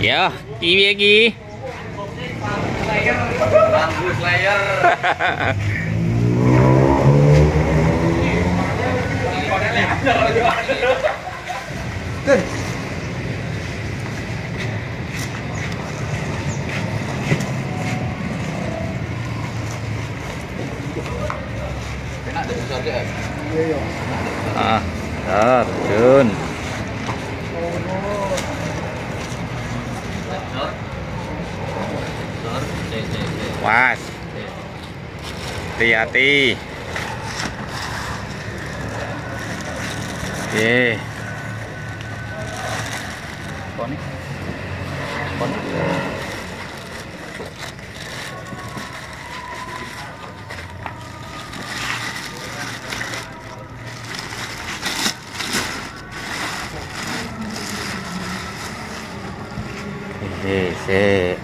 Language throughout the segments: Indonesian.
Ya, piye iki? Lampu Slayer. Enak deh besar deh. Iya. Terjun. Was. Hati-hati. Oke. Konik. Sik.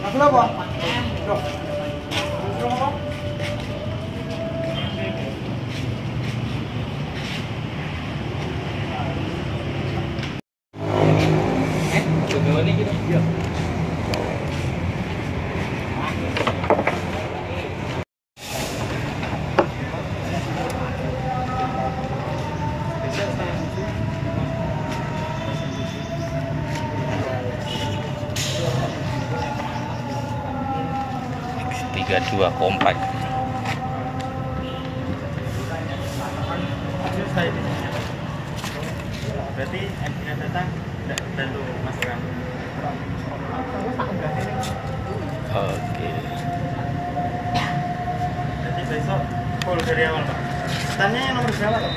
Aku apa? X32 compact. Berarti MPnya datang tidak tentu masukan. Oke. Jadi besok full dari awal Pak. Standnya yang nomor berapa Pak?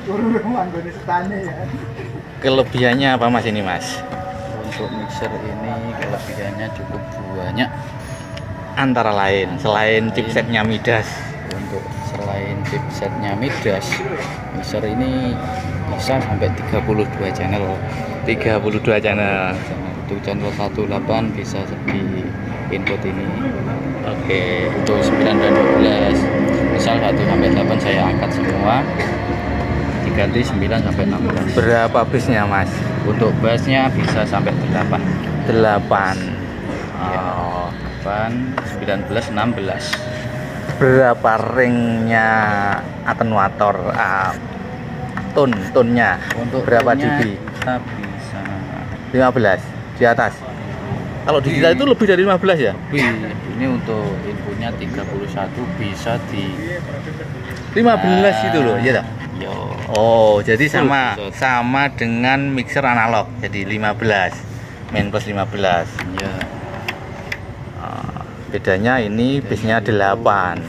Turun anggone standnya ya. Kelebihannya apa Mas ini Mas? Untuk mixer ini kelebihannya cukup banyak. Antara lain selain chipsetnya Midas. Untuk selain chipsetnya Midas, mixer ini bisa sampai 32 channel. 32 channel. Untuk channel 18 bisa di input ini. Oke. Untuk 9 dan 12, misal 1 sampai 8 saya angkat semua, diganti 9 sampai 16. Berapa bisnya Mas? Untuk bassnya bisa sampai 8. 8. Ya, Oh. 8, 19, 16. Berapa ringnya atenuator? Tone-nya Untuk berapa tone-nya dB? kita bisa 15 di atas. Kalau digital itu lebih dari 15 ya? lebih. Ini untuk inputnya 31 bisa di 15 itu loh, iya tak? Yo. Oh, jadi Full sama episode. sama dengan mixer analog. Jadi 15. Main plus 15. Ya. Bedanya ini bisnya 8.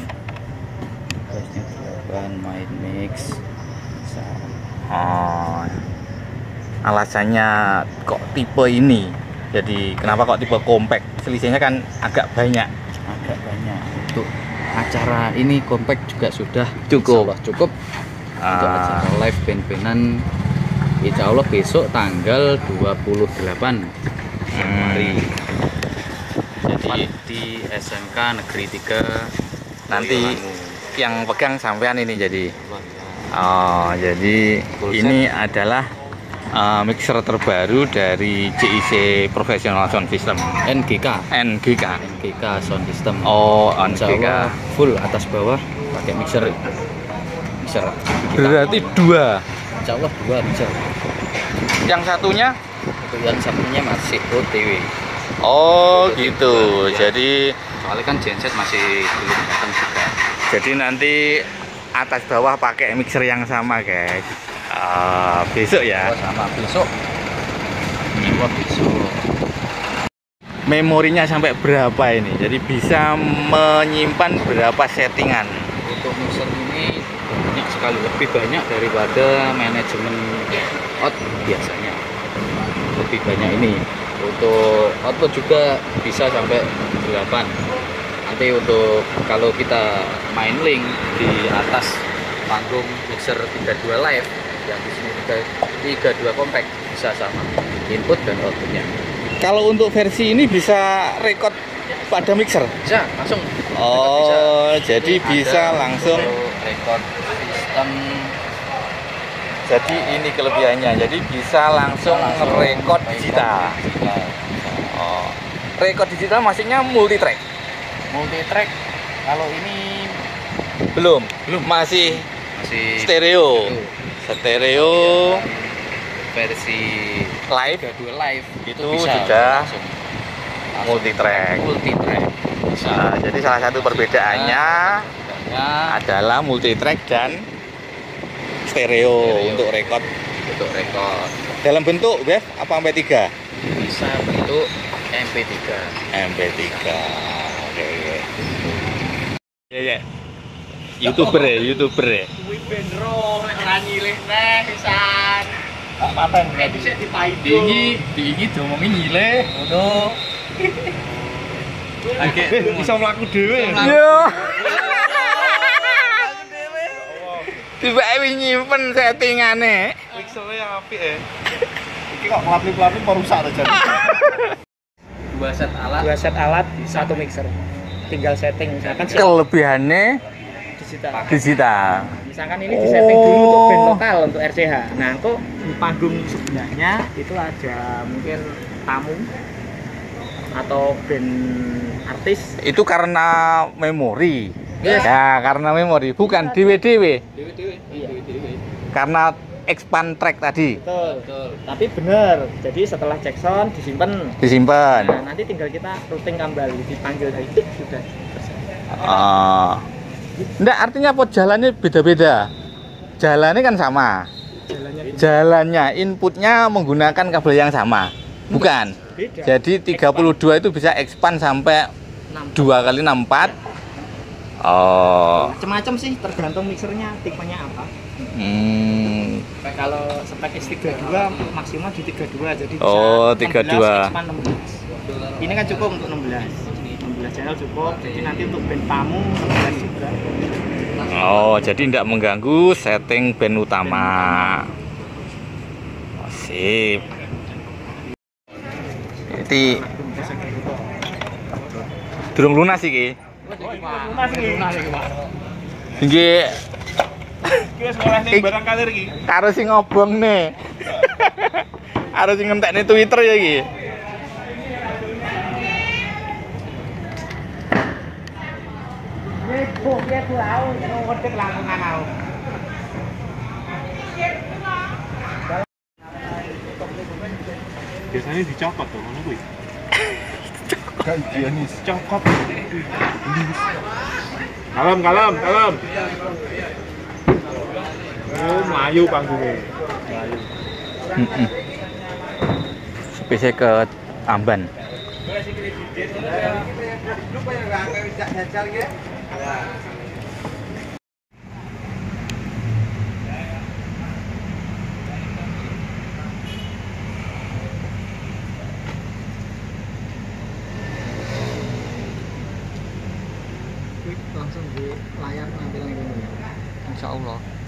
Bassnya 8, main mix Oh, alasannya kok tipe ini? Jadi kenapa kok tipe compact? Selisihnya kan agak banyak. Agak banyak. Untuk acara ini compact juga sudah Cukup. insya Allah cukup. Untuk acara live band-bandan insya Allah besok tanggal 28 Januari. Jadi di SMK Negeri 3 Nanti Boyolali. yang pegang sampean ini jadi. Oh, jadi ini adalah mixer terbaru dari CIC Professional Sound System. NGK Sound System. Oh, Insya NGK. Allah full atas bawah pakai mixer kita. Berarti dua. Insya Allah 2 mixer. Yang satunya? Untuk yang satunya masih OTW. Oh, gitu. Jadi Soalnya kan genset masih belum datang juga. Jadi nanti atas bawah pakai mixer yang sama, guys. Besok ya. Oh, sama besok. Besok. Memorinya sampai berapa ini? Jadi bisa menyimpan berapa settingan? Untuk mixer ini banyak sekali, lebih banyak daripada manajemen out biasanya. Lebih banyak ini. Untuk output juga bisa sampai 8. Nanti untuk kalau kita main link di atas panggung mixer 32 live, yang di sini 32 compact bisa sama input dan outputnya. Kalau untuk versi ini bisa record pada mixer? Bisa langsung. Oh, Bisa. jadi Ini bisa ada langsung. untuk record sistem. Jadi ini kelebihannya. Jadi bisa langsung record digital. Oh, record digital maksudnya multi track? Multi track. Kalau ini Belum. Masih masih stereo. Stereo versi live 32 live itu bisa sudah langsung multi track. multi track bisa. Nah, jadi salah satu perbedaannya Perbedaannya adalah multi track dan stereo untuk record. untuk rekod Dalam bentuk wave apa MP3? bisa bentuk MP3. MP3. Oke. Ya. YouTuber ya. Kuwi ben roh nek ora nyilih neh pisan. Paten nek dhisik dipaido. Diingi diomongi nyileh ngono. Iso mlaku dhewe. Yo. Tiba nyimpen settingane. Mixere apik Iki kok pelapis-pelapis mau rusak to jane. 2 set alat. 2 set alat, 1 mixer. Tinggal setting misalkan Kelebihannya digital. digital. Misalkan ini disetting dulu untuk band lokal untuk RCH. Nah, kok di panggung sebelahnya itu ada mungkin tamu atau band artis. Itu karena memori. Yes. Ya, karena memori, bukan dewe-dewe. Iya. Karena expand track tadi Betul. Tapi benar. Jadi setelah cek sound disimpan. disimpan. Nah, nanti tinggal kita routing kembali, dipanggil lagi sudah selesai. Enggak, artinya apa jalannya beda-beda. Jalannya kan sama. Jalannya inputnya menggunakan kabel yang sama. Bukan. Beda. Jadi 32 itu bisa expand sampai 2 kali 64. Oh. Macam-macam sih tergantung mixernya tipenya apa. Kalau spek X32 maksimal di 32 jadi bisa Oh, 32 32. expand 16. Ini kan cukup untuk 16 channel cukup. Jadi nanti untuk band tamu 16 juga. Oh, jadi tidak mengganggu setting band utama. Oh, sip. Jadi durung lunas iki. Lunas iki. Nggih Iki wis oleh ning barang kalir iki. karo sing ngobong nih. Karo sing ngentekne Twitter ya iki. Biasanya dicokot tuh ngono kuwi. Gantian dicokot. Kalem. Oh, melayu panggungnya. Melayu. Spesial ke Amban. langsung di layar nanti ini. Insya Allah.